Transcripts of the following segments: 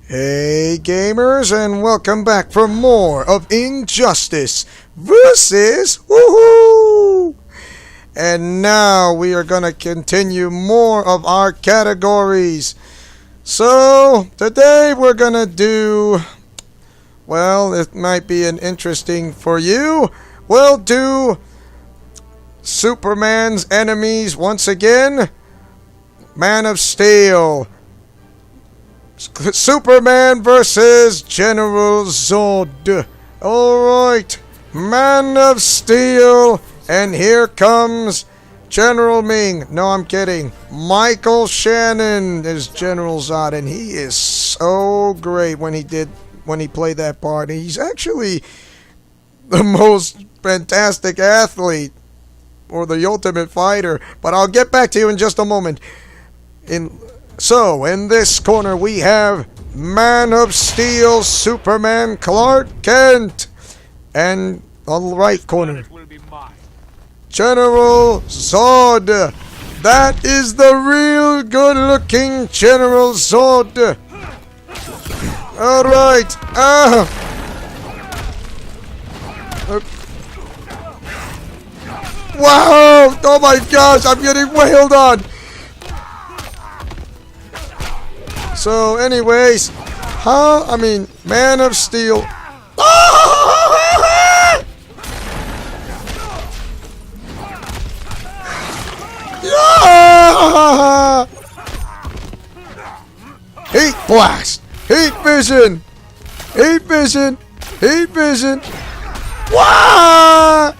Hey gamers, and welcome back for more of Injustice versus Woohoo! And now we are gonna continue more of our categories. So today we're gonna do, well, it might be an interesting for you. We'll do Superman's enemies once again. Man of Steel. Superman versus General Zod. Alright, Man of Steel, and here comes General Ming. No, I'm kidding. Michael Shannon is General Zod, and he is so great when he played that part. He's actually the most fantastic athlete, or the ultimate fighter, but I'll get back to you in just a moment. So, in this corner we have Man of Steel, Superman, Clark Kent. And on the right corner, General Zod. That is the real good-looking General Zod. Alright. Wow! Oh my gosh, I'm getting wailed on. So, anyways, Man of Steel. Heat blast! Heat vision! Heat vision! Heat vision! Wah!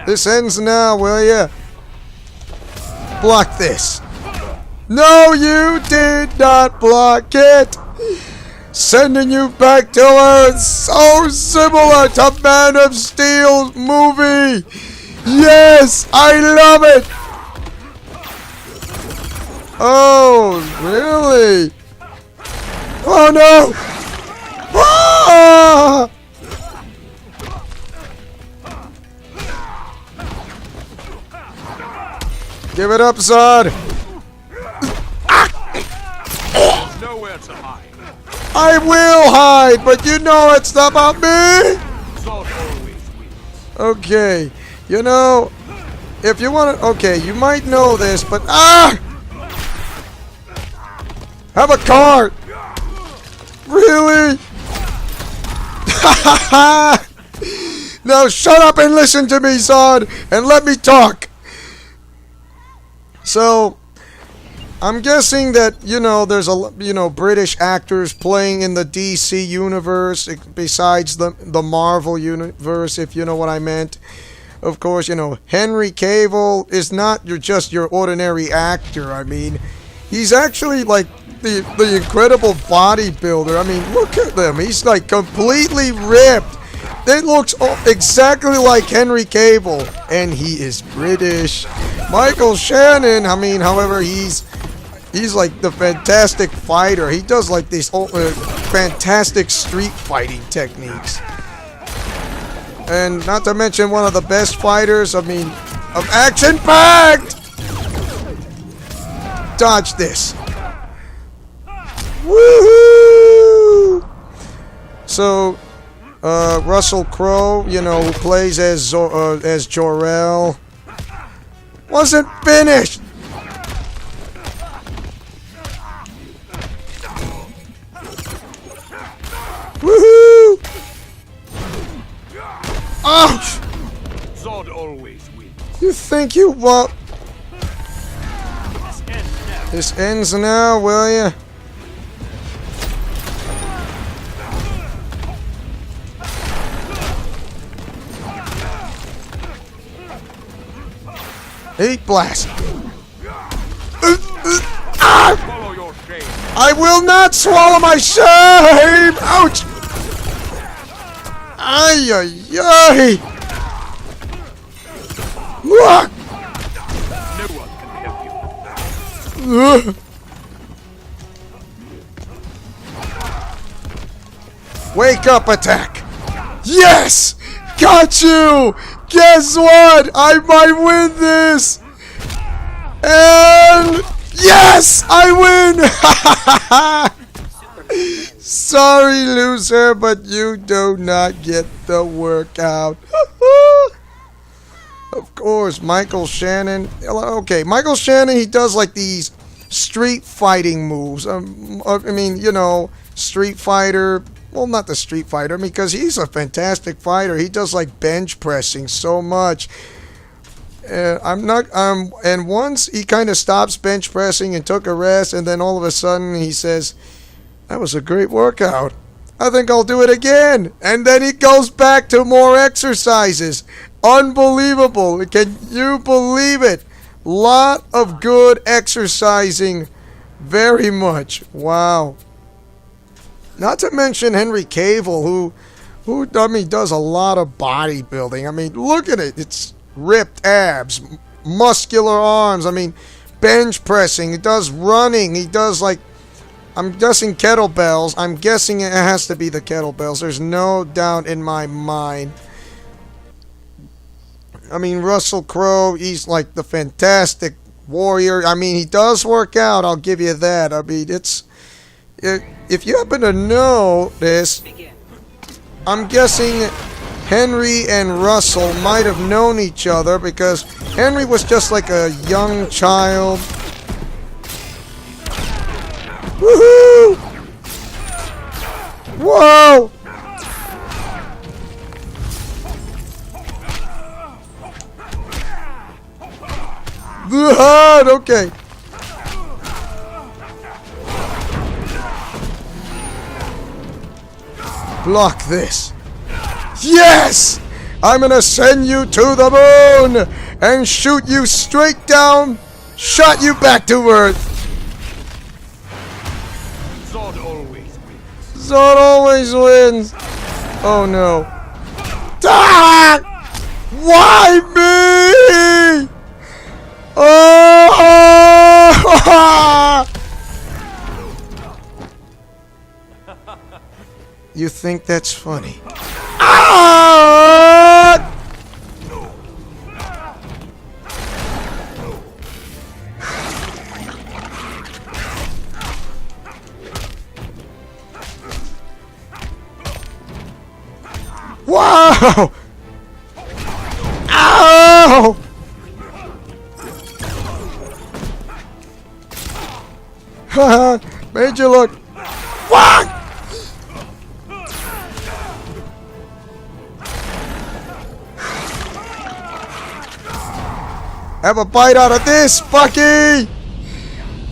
This ends now, will ya? Block this. No, you did not block it. Sending you back to Earth. So similar to Man of Steel's movie. Yes, I love it. Oh, really? Oh, no. Ah! Give it up, Zod! Nowhere to hide. I will hide, but you know it's not about me! Zod always wins. Okay, you know, if you want to, okay, you might know this, but have a cart! Really? Now shut up and listen to me, Zod, and let me talk! So, I'm guessing that, there's British actors playing in the DC universe besides the Marvel universe, if you know what I meant. Of course, Henry Cavill is not just your ordinary actor. I mean, he's actually like the incredible bodybuilder. I mean, look at them. He's like completely ripped. It looks exactly like Henry Cavill, and he is British. Michael Shannon, however, he's like the fantastic fighter. He does like these fantastic street fighting techniques. And not to mention one of the best fighters, of action-packed! Dodge this. Woohoo! So, Russell Crowe, who plays as Jor-El, wasn't finished. Woohoo! Ouch! Zod always wins. You think you won't? This ends now, will ya? Heat blast! Follow your shame. I will not swallow my shame! Ouch! Ay, ay, ay! Look! No one can help you. Wake up attack! Yes! Got you! Guess what? I might win this! And yes! Yes! I win! Sorry, loser, but you do not get the workout. Of course, Michael Shannon. Okay, Michael Shannon, he does like these street fighting moves. I mean, you know, Street Fighter. Well, not the Street Fighter, because he's a fantastic fighter. He does like bench pressing so much. And once he kind of stops bench pressing and took a rest, and then all of a sudden he says, "That was a great workout. I think I'll do it again." And then he goes back to more exercises. Unbelievable. Can you believe it? Lot of good exercising. Very much. Wow. Not to mention Henry Cavill, who I mean, does a lot of bodybuilding. I mean, look at it. It's ripped abs, muscular arms. I mean, bench pressing. He does running. He does like, I'm guessing kettlebells. I'm guessing it has to be the kettlebells. There's no doubt in my mind. I mean, Russell Crowe, he's like the fantastic warrior. I mean, he does work out. I'll give you that. I mean, if you happen to know this, I'm guessing Henry and Russell might have known each other because Henry was just like a young child. Woohoo! Whoa! The heart, okay. Block this. Yes! I'm gonna send you to the moon and shoot you straight down, shot you back to Earth. Zod always wins. Zod always wins. Oh no. Ah! Why me? Oh! You think that's funny? Ah! Wow! Ow! Haha, made you look. Fuck! Have a bite out of this, Bucky!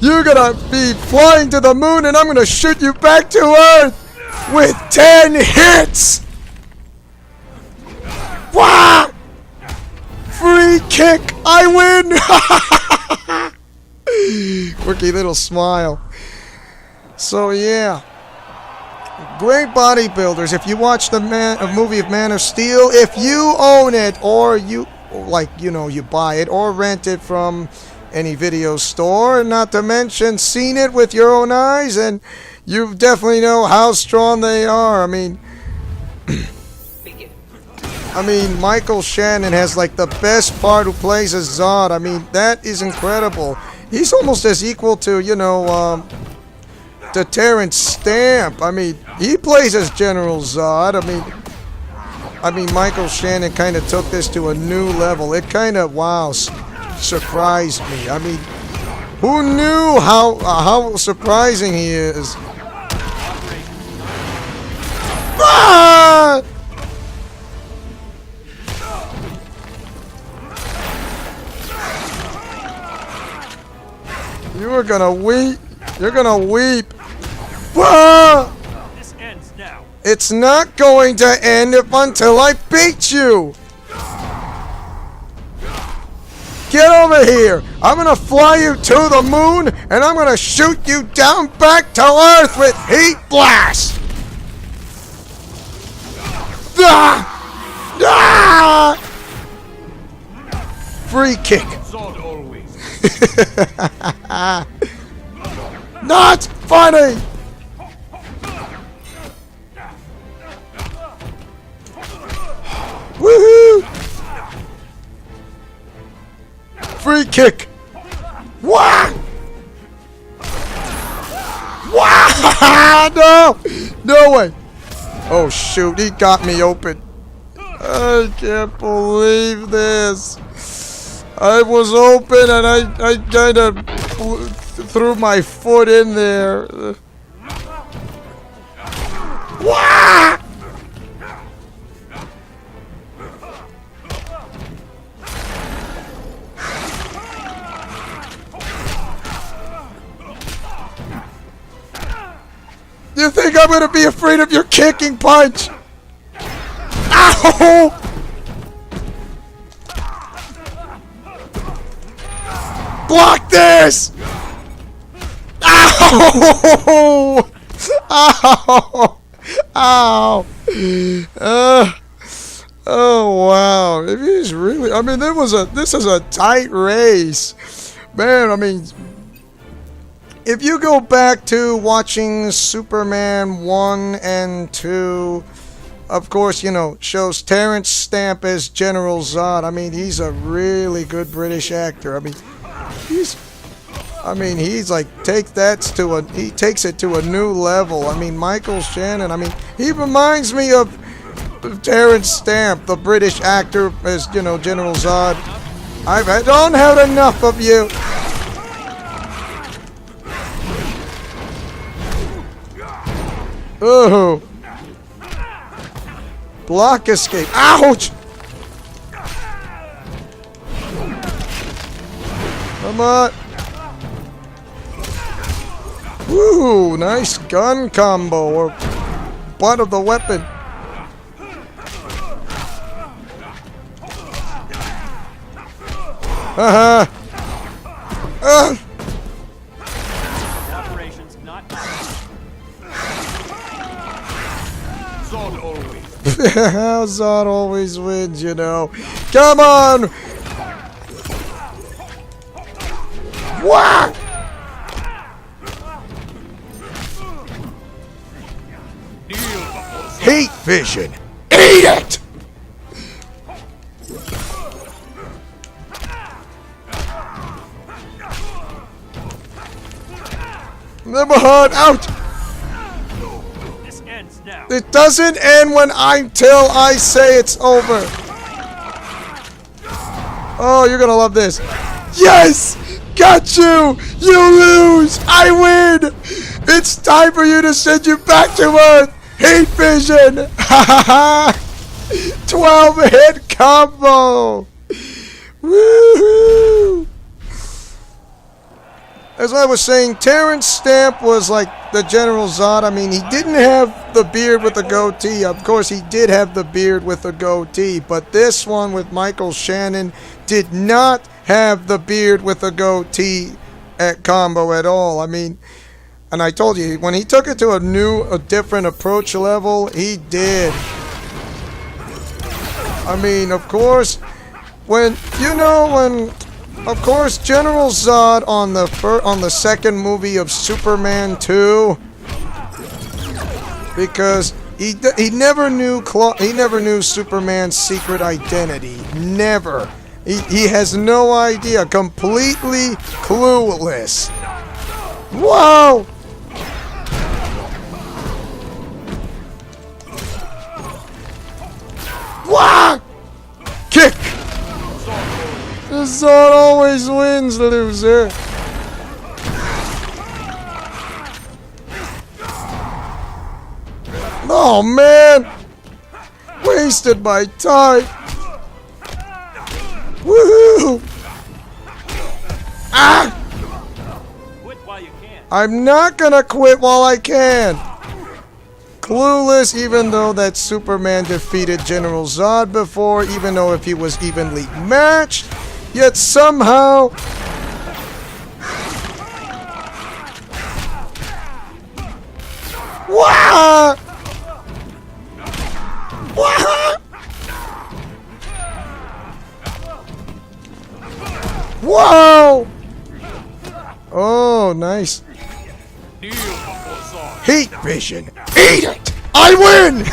You're gonna be flying to the moon and I'm gonna shoot you back to Earth with 10 hits! Wow! Free kick! I win! Quirky little smile. So yeah. Great bodybuilders. If you watch the movie of Man of Steel, if you own it or you you buy it or rent it from any video store, not to mention seen it with your own eyes, and you definitely know how strong they are. I mean, Michael Shannon has like the best part who plays as Zod. I mean, that is incredible. He's almost as equal to, to Terrence Stamp. I mean, he plays as General Zod. I mean, Michael Shannon kind of took this to a new level. It kind of, wow, surprised me. I mean, who knew how surprising he is? Ah! You are gonna weep. You're gonna weep. Ah! This ends now. It's not going to end until I beat you. Get over here. I'm gonna fly you to the moon and I'm gonna shoot you down back to Earth with heat blast. Ah! Ah! Free kick. Zod always. Not funny. Woohoo! Free kick. Wah! No! No way! Oh shoot, he got me open. I can't believe this. I was open and I kind of threw my foot in there. Wah! You think I'm gonna be afraid of your kicking punch? Ow! Block this! Ow! Ow! Ow! Oh wow! If he's really, I mean, this is a tight race, man. I mean, if you go back to watching Superman 1 and 2, of course, you know, shows Terrence Stamp as General Zod. I mean, he's a really good British actor. I mean, he's like he takes it to a new level. I mean, Michael Shannon, I mean, he reminds me of Terrence Stamp, the British actor as, you know, General Zod. I don't have enough of you. Oh. Block escape. Ouch! Come on. Woo! Nice gun combo or butt of the weapon. Operations not Zod always. Zod always wins, you know. Come on! Whack! Heat vision! Eat it! Never heard out! This ends now. It doesn't end until I say it's over. Oh, you're gonna love this. Yes! Got you! You lose! I win! It's time for you to send you back to Earth! Heat vision! Ha ha ha! 12-hit combo! Woohoo! As I was saying, Terrence Stamp was like the General Zod. I mean, he didn't have the beard with the goatee. Of course, he did have the beard with the goatee. But this one with Michael Shannon did not have the beard with the goatee combo at all. I mean, and I told you, when he took it to a different approach level, he did. I mean, of course, of course, General Zod on the second movie of Superman 2, because he never knew Superman's secret identity. Never. He has no idea. Completely clueless. Whoa! Wah! Kick! Zod always wins, loser. Oh man! Wasted my time. Woohoo! Ah! Quit while you can. I'm not gonna quit while I can. Clueless, even though that Superman defeated General Zod before, even though if he was evenly matched, yet somehow Wah! Wah! Whoa! Oh, nice. Heat vision. Eat it! I win!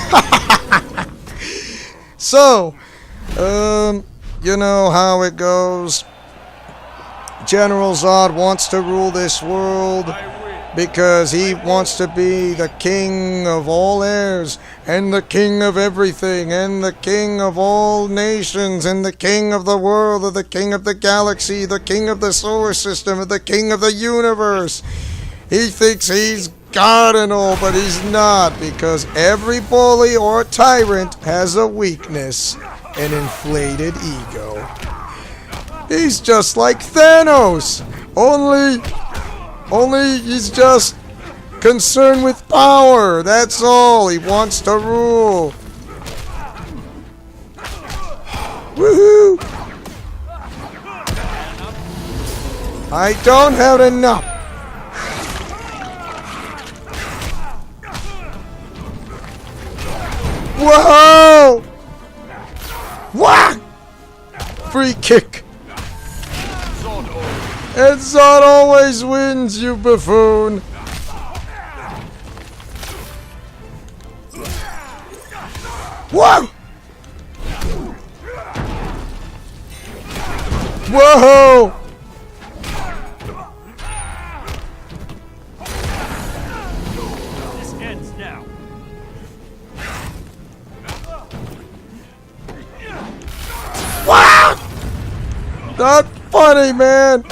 So, you know how it goes. General Zod wants to rule this world. because he wants to be the king of all heirs, and the king of everything, and the king of all nations, and the king of the world, and the king of the galaxy, the king of the solar system, and the king of the universe. He thinks he's God and all, but he's not, because every bully or tyrant has a weakness, an inflated ego. He's just like Thanos, only he's just concerned with power. That's all. He wants to rule. Woohoo! I don't have enough. Whoa! Whack! Free kick. And Zod always wins, you buffoon. Whoa! Whoa! This ends now. Wow! Not funny, man.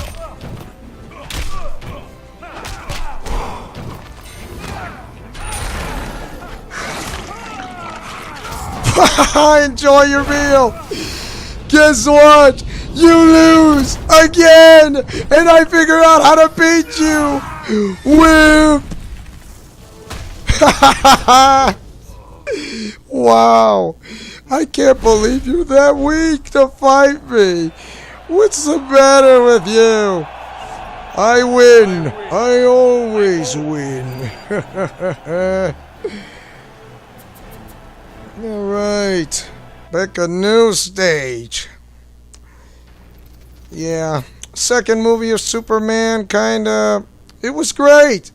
Enjoy your meal. Guess what? You lose again, and I figure out how to beat you. Whip. Wow. I can't believe you're that weak to fight me. What's the matter with you? I win. I always win. Alright. Back a new stage. Yeah. Second movie of Superman, kinda... It was great.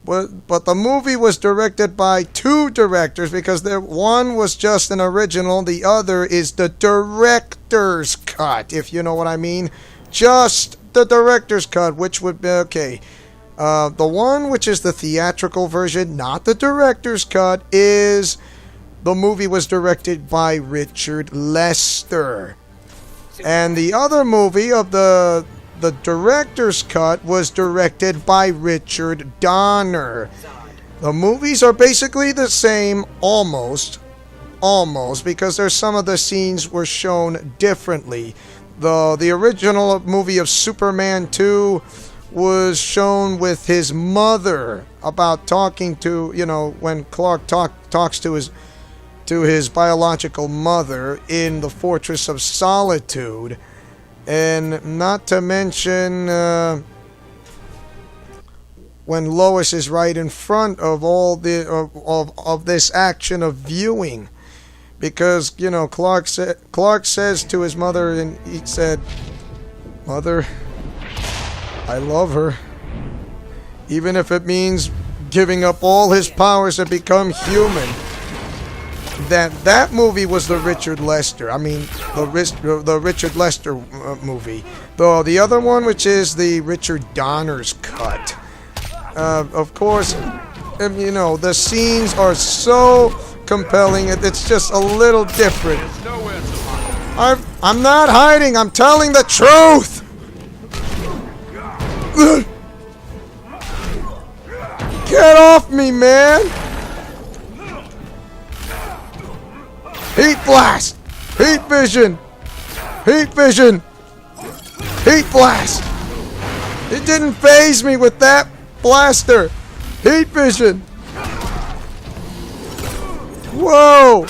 But the movie was directed by two directors, because one was just an original, the other is the director's cut, if you know what I mean. Just the director's cut, which would be okay. The one which is the theatrical version, not the director's cut, is the movie was directed by Richard Lester. And the other movie of the director's cut was directed by Richard Donner. The movies are basically the same, almost, because there's some of the scenes were shown differently. The original movie of Superman 2 was shown with his mother, about talking to, you know, when Clark talks to his biological mother in the Fortress of Solitude. And not to mention when Lois is right in front of all the of this action of viewing, because you know Clark says to his mother, and he said, "Mother, I love her, even if it means giving up all his powers to become human." That movie was the Richard Lester. I mean, the Richard Lester movie. Though the other one, which is the Richard Donner's cut. Of course, you know, the scenes are so compelling. It's just a little different. I'm not hiding. I'm telling the truth. Get off me, man. Heat blast! Heat vision! Heat vision! Heat blast! It didn't faze me with that blaster! Heat vision! Whoa!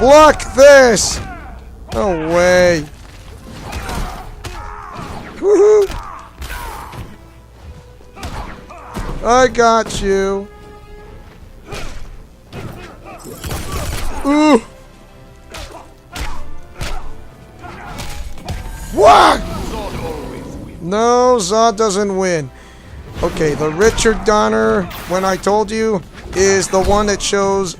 Block this! No way! Woohoo! I got you! Ooh! What? No, Zod doesn't win. Okay, the Richard Donner, when I told you, is the one that shows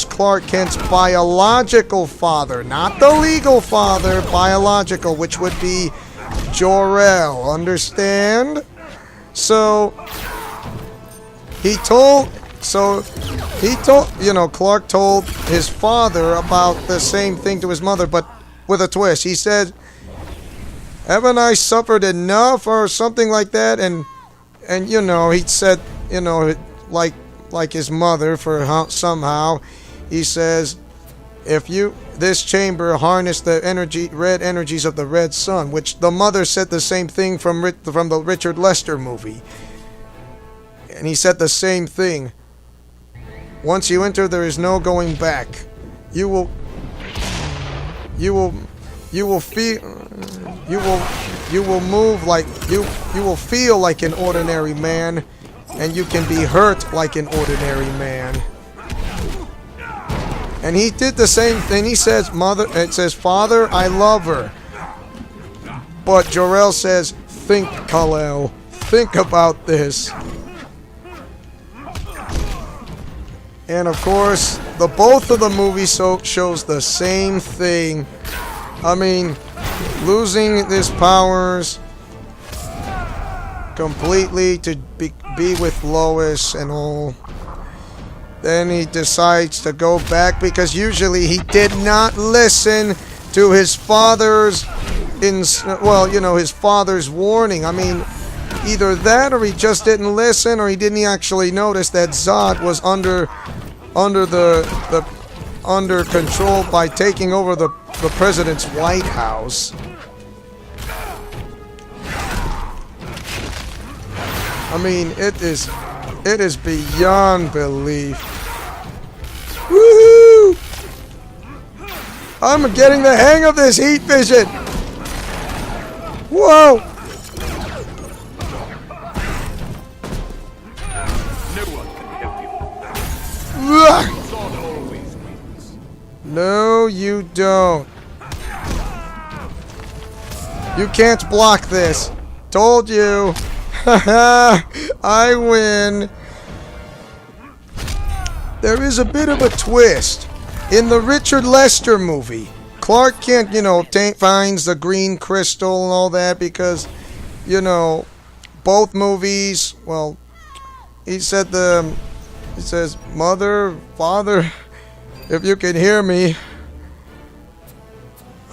Clark Kent's biological father, not the legal father, biological, which would be Jor-El. Understand? So Clark told his father about the same thing to his mother, but with a twist. He said, "Haven't I suffered enough?" or something like that, and he said, like his mother, somehow he says, "If this chamber harnessed the red energies of the red sun," which the mother said the same thing from the Richard Lester movie, and he said the same thing. "Once you enter, there is no going back. You will feel like an ordinary man, and you can be hurt like an ordinary man." And he did the same thing. He says, "Father, I love her." But Jor-El says, "Think, Kal-El. Think about this." And of course, both of the movies shows the same thing. I mean, losing his powers completely to be with Lois and all. Then he decides to go back because usually he did not listen to his father's father's warning. I mean, either that or he just didn't listen, or he didn't actually notice that Zod was under control by taking over the president's White House. I mean, it is beyond belief. Woohoo! I'm getting the hang of this heat vision. Whoa! No one can help you. Zod always wins. No, you don't. You can't block this. Told you. Haha, I win. There is a bit of a twist. In the Richard Lester movie, Clark Kent, finds the green crystal and all that because, both movies, well, he says, "Mother, Father, if you can hear me,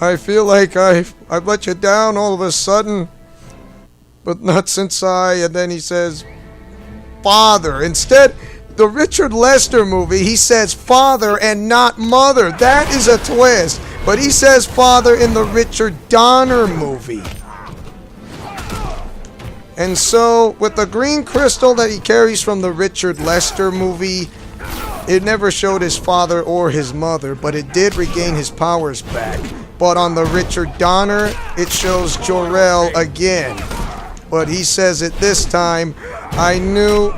I feel like I've let you down all of a sudden, but not since and then he says, "Father." Instead, the Richard Lester movie, he says father and not mother. That is a twist. But he says father in the Richard Donner movie. And so, with the green crystal that he carries from the Richard Lester movie, it never showed his father or his mother, but it did regain his powers back. But on the Richard Donner, it shows Jor-El again. But he says it this time, I knew.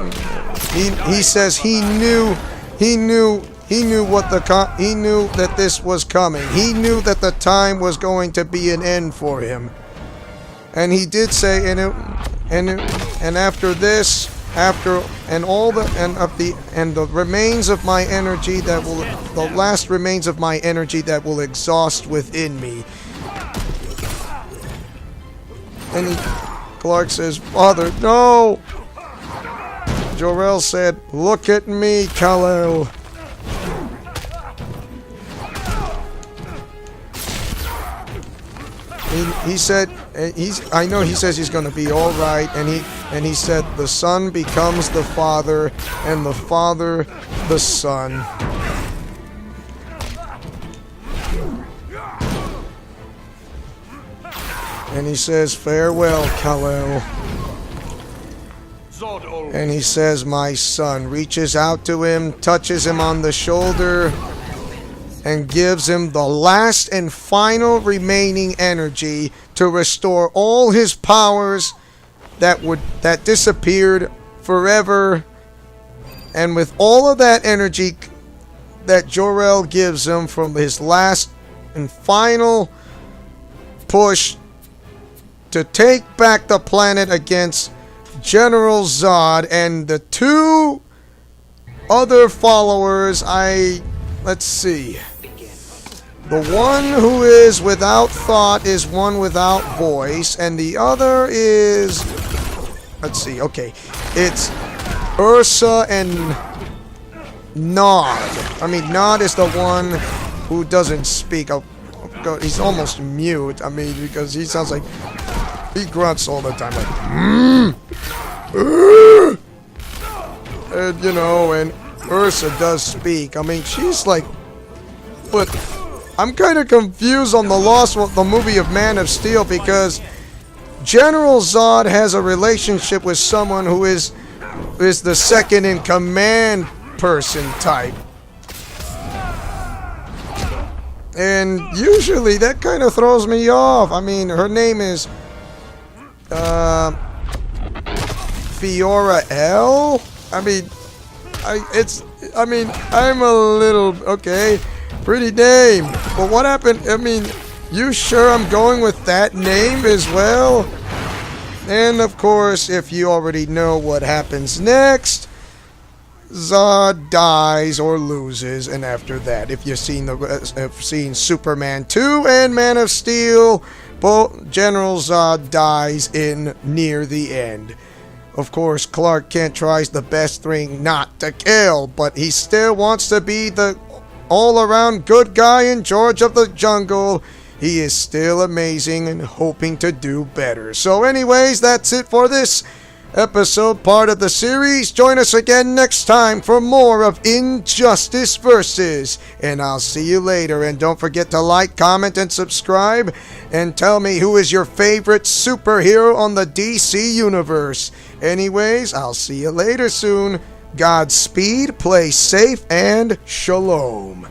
He says he knew that this was coming. He knew that the time was going to be an end for him. And he did say, and after this, the remains of my energy the last remains of my energy that will exhaust within me. And Clark says, "Father, no!" Jor-El said, "Look at me, Kal-El." He said, I know he says he's going to be all right, and he said the son becomes the father, and the father the son. And he says, "Farewell, Kal-El." And he says, "My son," reaches out to him, touches him on the shoulder, and gives him the last and final remaining energy to restore all his powers that disappeared forever. And with all of that energy that Jor-El gives him from his last and final push to take back the planet against General Zod and the two other followers, let's see. The one who is without thought is one without voice, and the other is, let's see, okay, it's Ursa and Nod. I mean, Nod is the one who doesn't speak. He's almost mute. I mean, because he sounds like he grunts all the time, like and you know, and Ursa does speak. I mean, she's like, but I'm kind of confused on the movie of Man of Steel, because General Zod has a relationship with someone who is the second in command person type. And usually that kind of throws me off. I mean, her name is Fiora L. I mean, I'm a little okay. Pretty name. But what happened? I mean, you sure I'm going with that name as well? And of course, if you already know what happens next, Zod dies or loses, and after that, if you've seen Superman 2 and Man of Steel, both General Zod dies in near the end. Of course, Clark Kent tries the best thing not to kill, but he still wants to be the all-around good guy in charge of the jungle. He is still amazing and hoping to do better. So anyways, that's it for this episode, part of the series. Join us again next time for more of Injustice Versus, and I'll see you later. And don't forget to like, comment, and subscribe, and tell me who is your favorite superhero on the DC Universe. Anyways, I'll see you later soon. Godspeed, play safe, and shalom.